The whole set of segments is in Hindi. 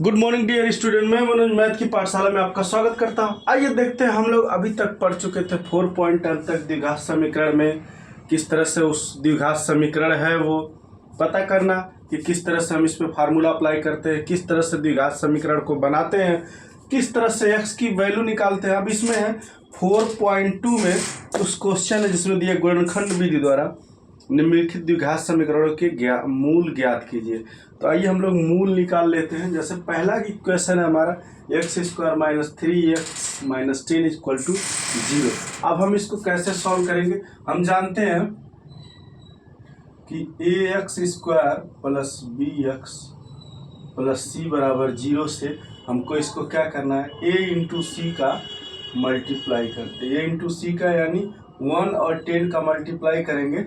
गुड मॉर्निंग डियर स्टूडेंट, मैं मनोज मैथ की पाठशाला में आपका स्वागत करता हूं। आइए देखते हैं, हम लोग अभी तक पढ़ चुके थे 4.10 तक द्विघात समीकरण में किस तरह से उस द्विघात समीकरण है वो पता करना कि किस तरह से हम इस पर फार्मूला अप्लाई करते हैं, किस तरह से द्विघात समीकरण को बनाते हैं, किस तरह से x की वैल्यू निकालते हैं। अब इसमें है 4.2 में उस क्वेश्चन है जिसमें दिया गुणनखंड विधि द्वारा निम्नलिखित द्विघात समीकरणों के मूल ज्ञात कीजिए। तो आइए हम लोग मूल निकाल लेते हैं। जैसे पहला की क्वेश्चन है हमारा x² - 3x - 10 = 0। अब हम इसको कैसे सॉल्व करेंगे? हम जानते हैं कि ax² + bx + c = 0 से हमको इसको क्या करना है, a × c का मल्टीप्लाई करते हैं। a × c का यानी 1 और 10 का मल्टीप्लाई करेंगे,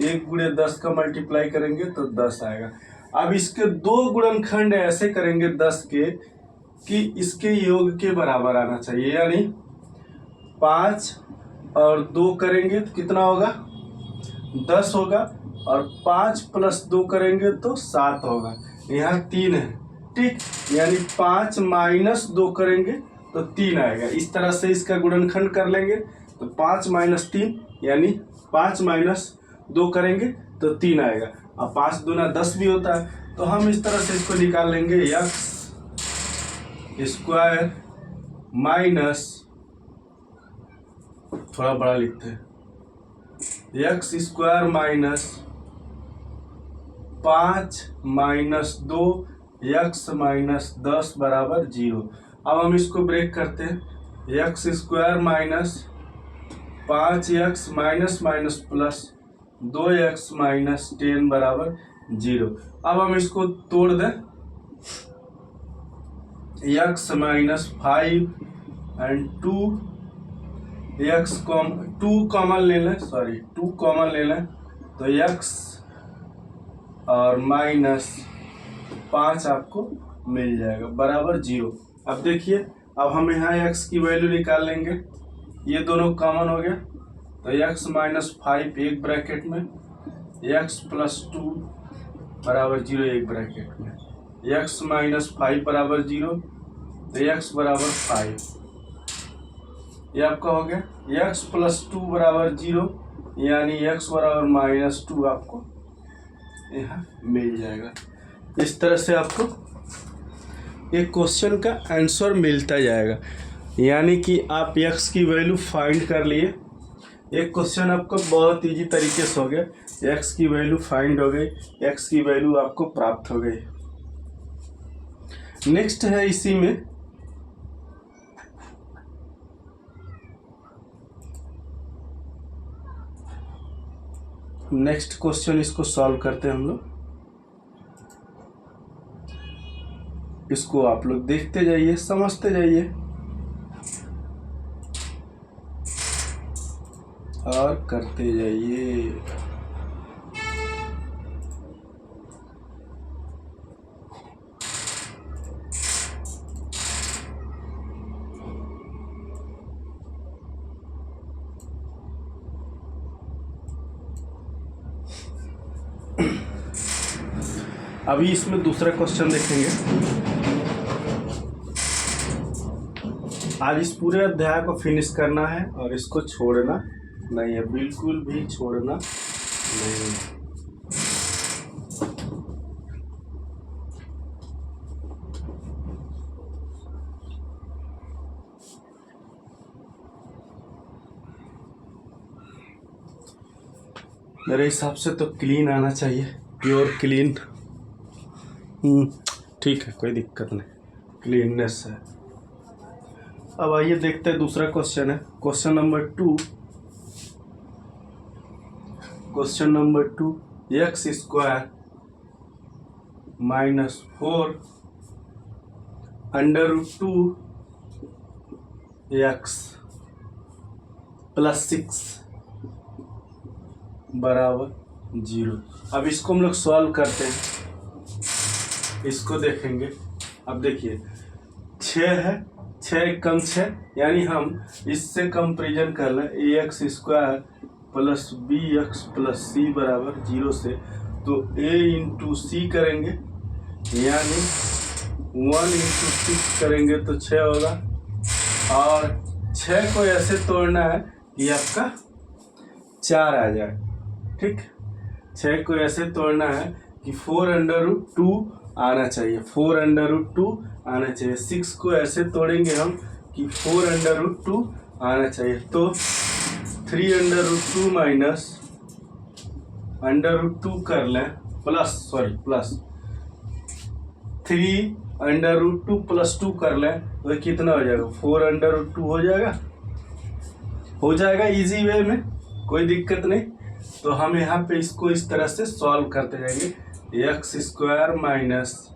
1 × 10 का मल्टीप्लाई करेंगे तो 10 आएगा। अब इसके दो गुणनखंड ऐसे करेंगे 10 के कि इसके योग के बराबर आना चाहिए, यानी 5 और 2 करेंगे तो कितना होगा, 10 होगा, और 5 + 2 करेंगे तो 7 होगा। यहाँ 3 है, ठीक, यानी 5 - 2 करेंगे तो 3 आएगा। इस तरह से इसका गुणनखंड कर लेंगे तो 5 - 3 यानी 5 - 2 करेंगे तो 3 आएगा। अब 5 दूना 10 भी होता है, तो हम इस तरह से इसको निकाल लेंगे। x² माइनस, थोड़ा बड़ा लिखते हैं, x² - 5 - 2 x - 10 = 0। अब हम इसको ब्रेक करते हैं। x² - 5x - 2x - 10 = 0। अब हम इसको तोड़ दें, x - 5 and 2 कॉमन ले लें, 2 कॉमन ले लें तो x और -5 आपको मिल जाएगा बराबर 0। अब देखिए, अब हम यहाँ x की वैल्यू निकाल लेंगे, ये दोनों कॉमन हो गया तो x - 5 एक ब्रैकेट में, x + 2 = 0 एक ब्रैकेट में, x - 5 = 0 तो x = 5, ये आपका हो गया। x + 2 = 0 यानी x = -2 आपको यहाँ मिल जाएगा। इस तरह से आपको एक क्वेश्चन का आंसर मिलता जाएगा, यानी कि आप x की वैल्यू फाइंड कर लिए। एक क्वेश्चन आपको बहुत इजी तरीके से हो गया, x की वैल्यू फाइंड हो गई, x की वैल्यू आपको प्राप्त हो गई। नेक्स्ट है इसी में नेक्स्ट क्वेश्चन, इसको सॉल्व करते हैं हम लोग। इसको आप लोग देखते जाइए, समझते जाइए और करते जाइए। अभी इसमें दूसरा क्वेश्चन देखेंगे। आज इस पूरे अध्याय को फिनिश करना है और इसको छोड़ना नहीं है, बिल्कुल भी छोड़ना नहीं। मेरे हिसाब से तो क्लीन आना चाहिए, प्योर क्लीन। ठीक है, कोई दिक्कत नहीं, क्लीननेस है। अब आइए देखते हैं दूसरा क्वेश्चन है, question number 2। Question number 2, x² - 4 √2x + 6 = 0। अब इसको हम लोग सॉल्व करते हैं, इसको देखेंगे। अब देखिए 6 है, 6 कम 6 यानी हम इससे कंपेरिजन कर लें, ax² + bx + c = 0 से, तो a × c करेंगे यानी 1 × 6 करेंगे तो 6 होगा, और 6 को ऐसे तोड़ना है कि आपका 4 आ जाए। ठीक, 6 को ऐसे तोड़ना है कि 4√2 आना चाहिए, 4√2 आना चाहिए। 6 को ऐसे तोड़ेंगे हम कि 4√2 आना चाहिए, तो 3√2 माइनस √2 कर लें, प्लस 3√2 + 2 कर लें तो कितना हो जाएगा, 4√2 हो जाएगा इजी वे में, कोई दिक्कत नहीं। तो हम यहाँ पे इसको इस तरह से सॉल्व करते जाएंगे। x² माइनस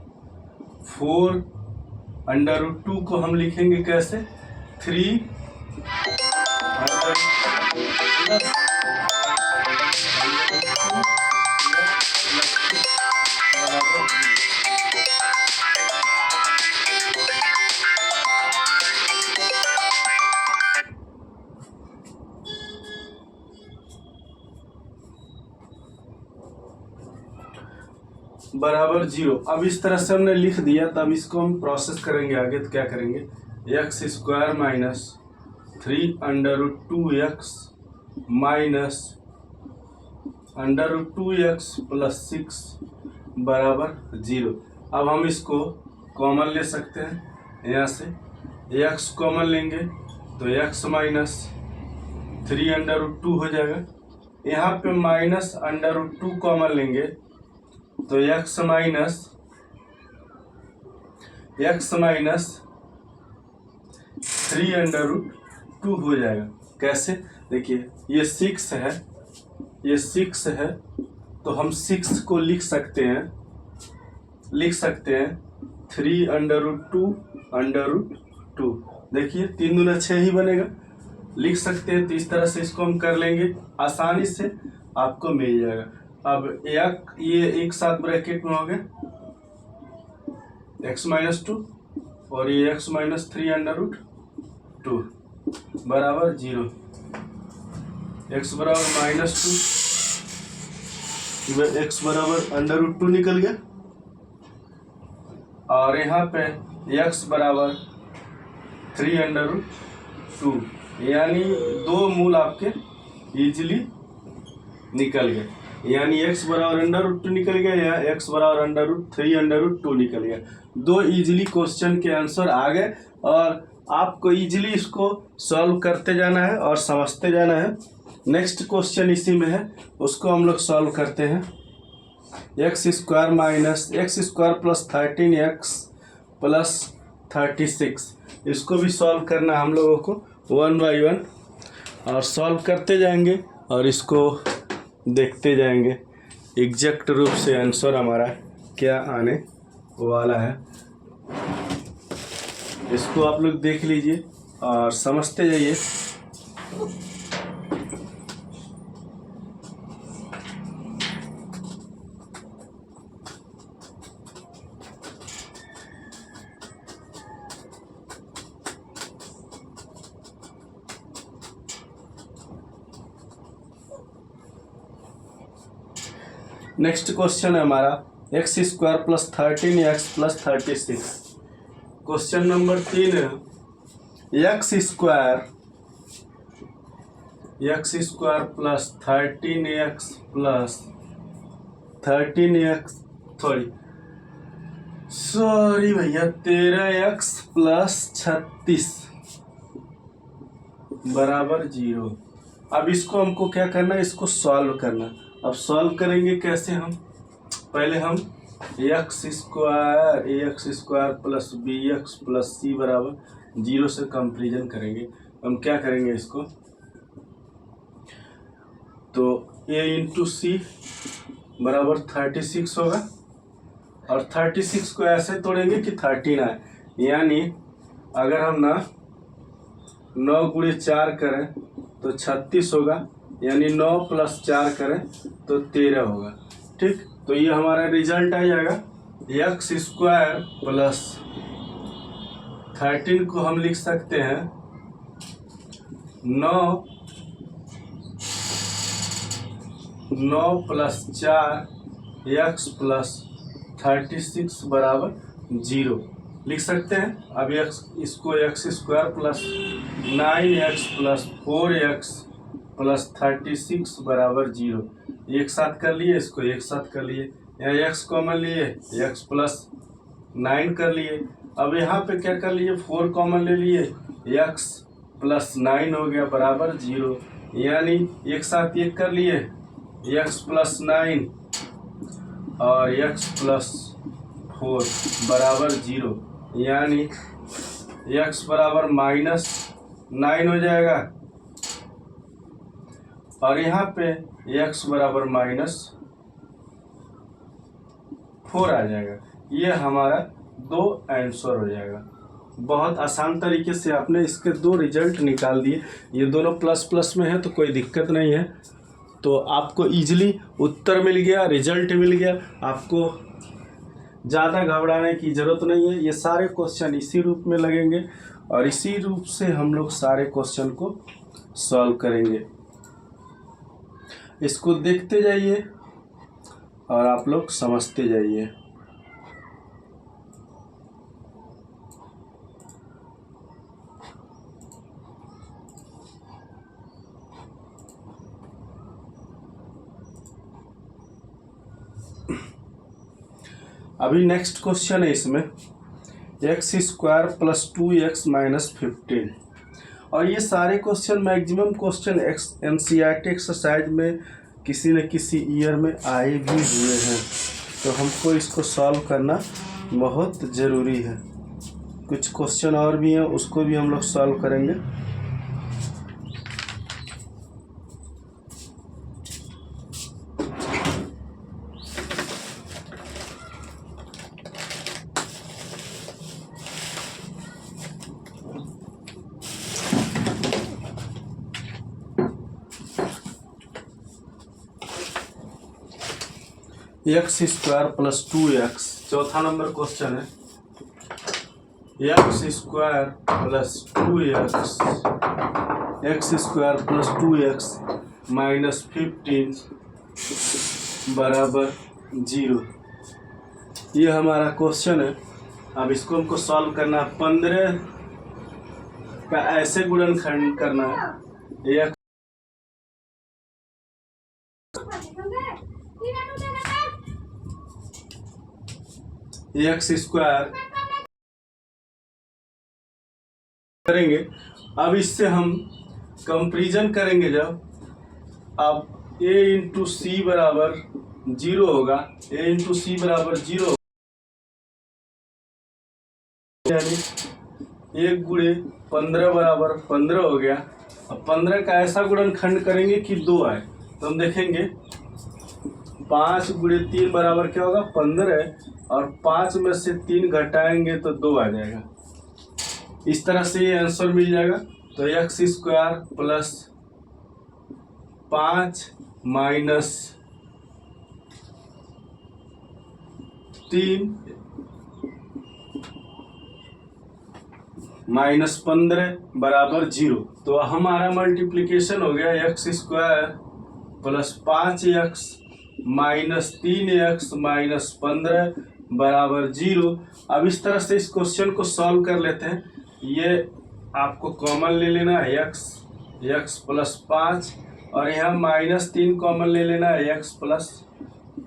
4√2 को हम लिखेंगे कैसे, 3 बराबर 0। अब इस तरह से हमने लिख दिया, तब इसको हम प्रोसेस करेंगे आगे। तो क्या करेंगे, x² minus 3√2x minus √2x + 6 बराबर 0। अब हम इसको कॉमन ले सकते हैं, यहाँ से x कॉमन लेंगे तो x माइनस 3√2 हो जाएगा। यहाँ पे माइनस √2 कॉमन लेंगे तो x माइनस 3√2 हो जाएगा। कैसे, देखिए ये 6 है, ये 6 है, तो हम 6 को लिख सकते हैं 3√2 देखिए 3 दूना 6 ही बनेगा, लिख सकते हैं। तो इस तरह से इसको हम कर लेंगे, आसानी से आपको मिल जाएगा। अब ये एक साथ ब्रैकेट में हो गया x-2 और ये x माइनस 3√2 बराबर 0। x बराबर -2, x बराबर √2 निकल गया, और यहाँ पे x बराबर 3√2, यानी 2 मूल आपके इजीली निकल गए। यानी x बराबर √2 निकल गया या x बराबर √3√2 निकल गया। 2 इजीली क्वेश्चन के आंसर आ गए, और आपको इजीली इसको सॉल्व करते जाना है और समझते जाना है। नेक्स्ट क्वेश्चन इसी में है, उसको हम लोग सॉल्व करते हैं। x² माइनस x² + 13x + 36, इसको भी सॉल्व करना हम लोगों को 1 बाई 1, और सॉल्व करते जाएंगे और इसको देखते जाएंगे एग्जैक्ट रूप से आंसर हमारा क्या आने वाला है। इसको आप लोग देख लीजिए और समझते जाइए। नेक्स्ट क्वेश्चन है हमारा x² + 13x + 36। क्वेश्चन नंबर 3 है x² + 13x + 36 बराबर 0। अब इसको हमको क्या करना है, इसको सॉल्व करना। अब सॉल्व करेंगे कैसे, हम पहले हम x² + bx + c बराबर 0 से कंपेरिजन करेंगे। हम क्या करेंगे इसको, तो a × c बराबर 36 होगा, और 36 को ऐसे तोड़ेंगे कि 13 आए। यानी अगर हम 9 × 4 करें तो 36 होगा, यानी 9 + 4 करें तो 13 होगा। ठीक, तो ये हमारा रिजल्ट आ जाएगा। x² + 13 को हम लिख सकते हैं 9 + 4 x + 36 बराबर 0। लिख सकते हैं। अब इसको x square plus 9x plus 4x plus 36 बराबर 0 एक साथ कर लिए, इसको एक साथ कर लिए, यहाँ x कॉमन लिए, x प्लस 9 कर लिए। अब यहाँ पे क्या कर लिए, 4 कॉमन ले लिए, x प्लस 9 हो गया बराबर 0, यानी एक साथ एक कर लिए, x प्लस 9 और x प्लस 4 बराबर 0, यानी x बराबर -9 हो जाएगा और यहाँ पे x बराबर -4 आ जाएगा। ये हमारा 2 आंसर हो जाएगा। बहुत आसान तरीके से आपने इसके 2 रिजल्ट निकाल दिए। ये दोनों प्लस प्लस में है तो कोई दिक्कत नहीं है, तो आपको इजीली उत्तर मिल गया, रिजल्ट मिल गया। आपको ज़्यादा घबराने की ज़रूरत नहीं है। ये सारे क्वेश्चन इसी रूप में लगेंगे और इसी रूप से हम लोग सारे क्वेश्चन को सॉल्व करेंगे। इसको देखते जाइए और आप लोग समझते जाइए। अभी नेक्स्ट क्वेश्चन है इसमें x square plus 2x minus 15, और ये सारे question maximum question NCERT exercise में किसी न किसी ईयर में आए भी हुए हैं, तो हमको इसको सॉल्व करना बहुत ज़रूरी है। कुछ क्वेश्चन और भी हैं, उसको भी हम लोग सॉल्व करेंगे। एक्स स्क्वायर प्लस 2x, चौथा नंबर क्वेश्चन है। X square plus 2x minus 15 बराबर 0, ये हमारा क्वेश्चन है। अब इसको हमको सॉल्व करना है। 15 का ऐसे गुणनखंड करना है, एक्स स्क्वायर करेंगे। अब इससे हम कंपैरिजन करेंगे, जब अब a इंटू सी बराबर 0 होगा, a इंटू सी बराबर 0, यानी 1 गुणे 15 बराबर 15 हो गया। अब 15 का ऐसा गुणनखंड करेंगे कि 2 आए, तो हम देखेंगे 5 गुणे 3 बराबर क्या होगा 15, और 5 में से 3 घटाएंगे तो 2 आ जाएगा। इस तरह से ये आंसर मिल जाएगा। तो x square plus 5 minus 3 minus 15 बराबर 0। तो हमारा मल्टीप्लिकेशन हो गया x square plus 5x minus 3x minus 15 बराबर 0। अब इस तरह से इस क्वेश्चन को सॉल्व कर लेते हैं। ये आपको कॉमन ले लेना है x प्लस 5, और यहाँ माइनस 3 कॉमन ले लेना है x प्लस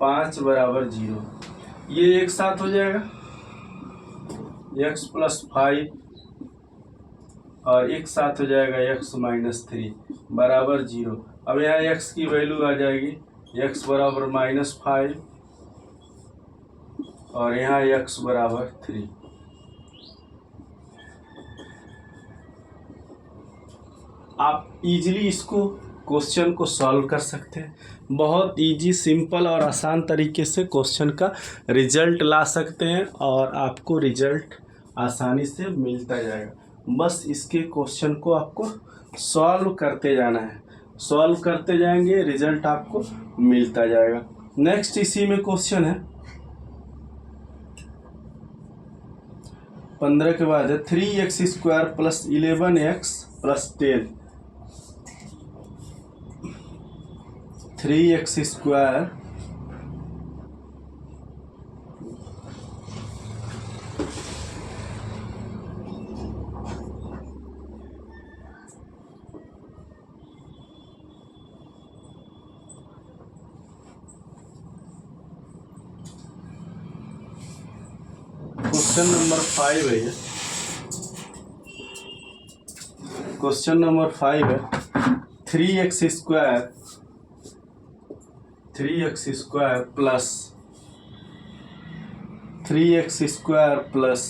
5 बराबर 0। ये एक साथ हो जाएगा x प्लस 5, और एक साथ हो जाएगा x माइनस 3 बराबर 0। अब यहाँ x की वैल्यू आ जाएगी x बराबर -5 और यहाँ x बराबर 3। आप इजीली इसको क्वेश्चन को सॉल्व कर सकते हैं। बहुत इजी, सिंपल और आसान तरीके से क्वेश्चन का रिजल्ट ला सकते हैं और आपको रिजल्ट आसानी से मिलता जाएगा। बस इसके क्वेश्चन को आपको सॉल्व करते जाना है, सॉल्व करते जाएंगे, रिजल्ट आपको मिलता जाएगा। नेक्स्ट इसी में क्वेश्चन है 15 के बाद है 3x square plus 11x plus 10। 3x square question number 5 है ये। क्वेश्चन नंबर 5 है 3x square plus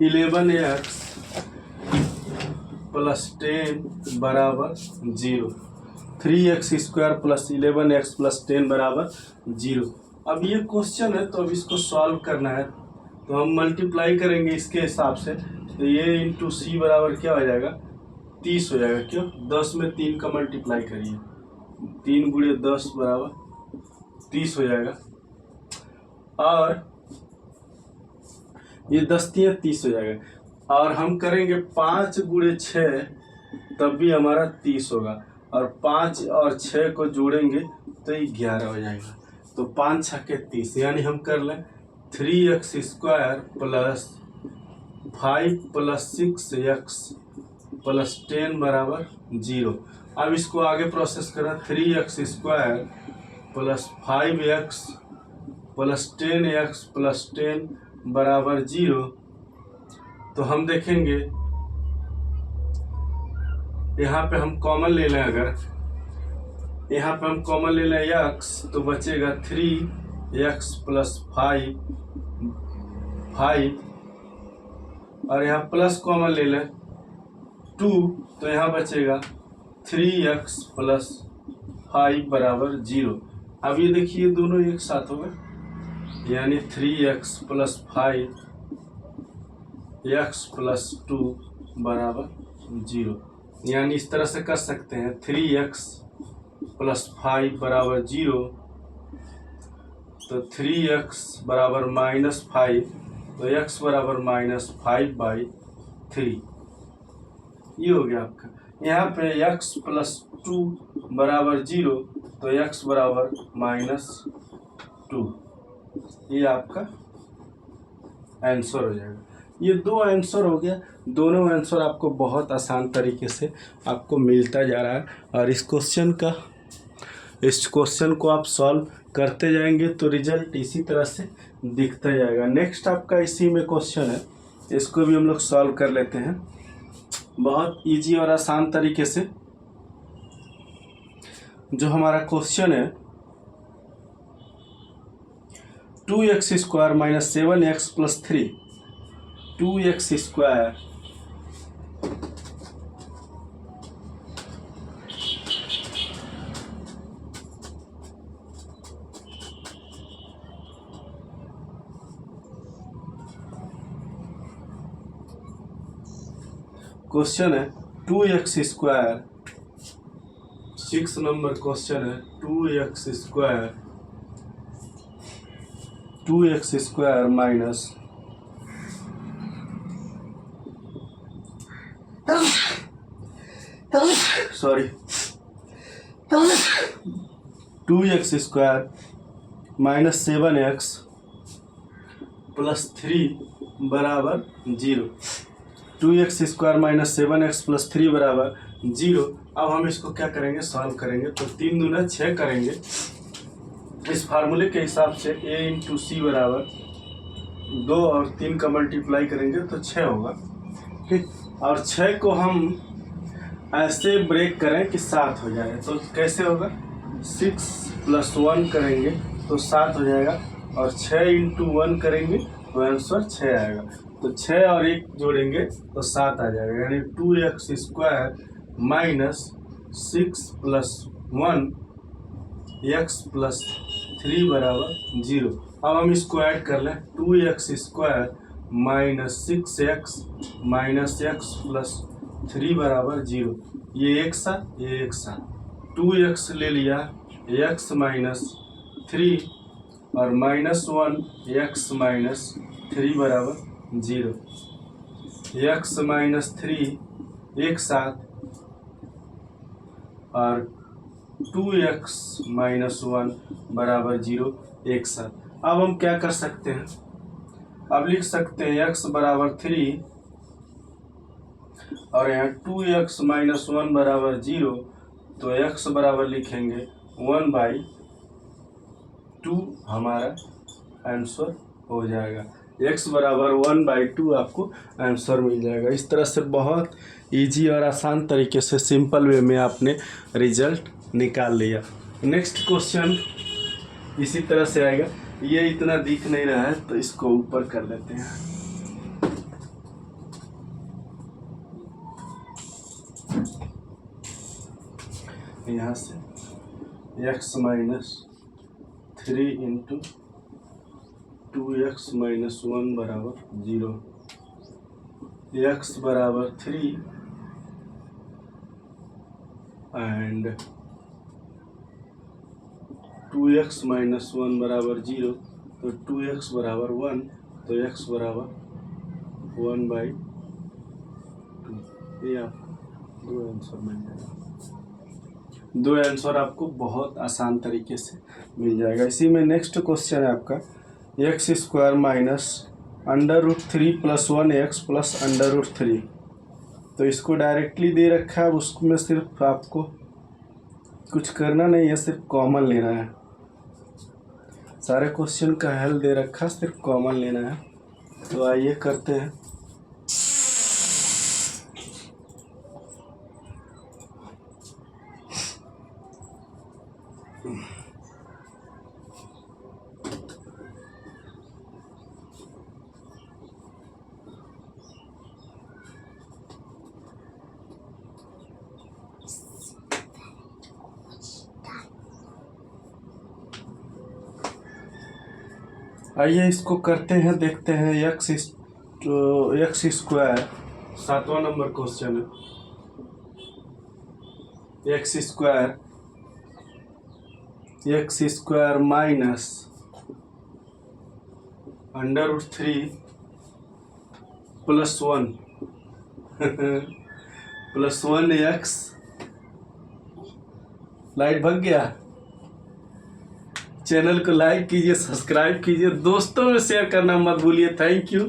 11x plus 10 बराबर 0। 3x square plus 11x plus 10 बराबर 0। अब ये क्वेश्चन है तो अब इसको सॉल्व करना है, तो हम मल्टीप्लाई करेंगे इसके हिसाब से। तो ये इंटू सी बराबर क्या हो जाएगा 30 हो जाएगा। क्यों 10 में 3 का मल्टीप्लाई करिए, 3 गुणे 10 बराबर 30 हो जाएगा। और ये 10 3 30 हो जाएगा। और हम करेंगे 5 गुणे 6 तब भी हमारा 30 होगा। और 5 और 6 को जोड़ेंगे तो ये 11 हो जाएगा। तो 5 6 30, यानी हम कर लें 3x square plus 5 plus 6x plus 10 बराबर 0। अब इसको आगे प्रोसेस करें 3x square plus 5x plus 10x plus 10 बराबर 0। तो हम देखेंगे यहाँ पे हम कॉमन ले लें, अगर यहाँ पे हम कॉमन ले लें x तो बचेगा 3x प्लस 5 और यहाँ प्लस कॉमन ले लें 2 तो यहाँ बचेगा 3x प्लस 5 बराबर 0। अब ये देखिए दोनों एक साथ हो गए, यानी 3x प्लस 5 x प्लस 2 बराबर 0। यानी इस तरह से कर सकते हैं 3x प्लस 5 बराबर 0, तो 3x बराबर -5, तो x बराबर -5/3। ये हो गया आपका। यहाँ पे x प्लस 2 बराबर 0, तो x बराबर -2। ये आपका आंसर हो जाएगा। ये दो आंसर हो गया। दोनों आंसर आपको बहुत आसान तरीके से आपको मिलता जा रहा है। और इस क्वेश्चन को आप सॉल्व करते जाएंगे तो रिजल्ट इसी तरह से दिखता जाएगा। नेक्स्ट आपका इसी में क्वेश्चन है, इसको भी हम लोग सॉल्व कर लेते हैं बहुत इजी और आसान तरीके से। जो हमारा क्वेश्चन है 2x square minus 7x plus 3। 2x square question है 2x स्क्वायर, 6 नंबर क्वेश्चन है 2x square minus 2x square minus 7x plus 3 बराबर 0। 2x square minus 7x plus 3 बराबर 0। अब हम इसको क्या करेंगे, सॉल्व करेंगे। तो 3 दूना 6 करेंगे। इस फार्मूले के हिसाब से a इंटू सी बराबर 2 और 3 का मल्टीप्लाई करेंगे तो 6 होगा। ठीक, और 6 को हम ऐसे ब्रेक करें कि 7 हो जाए। तो कैसे होगा, 6 प्लस 1 करेंगे तो 7 हो जाएगा। और 6 इंटू 1 करेंगे तो आंसर 6 आएगा। तो 6 और 1 जोड़ेंगे तो 7 आ जाएगा। यानी 2x square minus 6 plus 1 x plus 3 बराबर 0। अब हम इसको ऐड कर लें 2x square minus 6x minus x plus 3 बराबर 0। ये एक साथ, ये एक साथ 2x ले लिया, x माइनस 3 और -1 x माइनस 3 बराबर 0। x माइनस 3 एक साथ और 2x माइनस 1 बराबर 0 एक साथ। अब हम क्या कर सकते हैं, अब लिख सकते हैं x बराबर 3 और यहाँ 2x माइनस 1 बराबर 0। तो x बराबर लिखेंगे 1/2 हमारा आंसर हो जाएगा। x बराबर 1/2 आपको आंसर मिल जाएगा। इस तरह से बहुत इजी और आसान तरीके से सिंपल वे में आपने रिजल्ट निकाल लिया। नेक्स्ट क्वेश्चन इसी तरह से आएगा। ये इतना दिख नहीं रहा है तो इसको ऊपर कर देते हैं। यहाँ से x minus 3 into 2x minus 1 बराबर 0, x बराबर 3 एंड 2x माइनस 1 बराबर 0, तो 2x बराबर 1, तो x बराबर 1/2। ये आपको दो आंसर मिल जाएगा। दो आंसर आपको बहुत आसान तरीके से मिल जाएगा। इसी में नेक्स्ट क्वेश्चन है आपका x² माइनस √3 + 1x प्लस √3। तो इसको डायरेक्टली दे रखा है, उसमें सिर्फ आपको कुछ करना नहीं है, सिर्फ कॉमन लेना है। सारे क्वेश्चन का हल दे रखा, सिर्फ कॉमन लेना है। तो आइए करते हैं। आइए इसको करते हैं, देखते हैं। x² 7वां नंबर क्वेश्चन है। x² minus √3 + 1 + 1x। लाइट भग गया। चैनल को लाइक कीजिए, सब्सक्राइब कीजिए, दोस्तों में शेयर करना मत भूलिए। Thank you.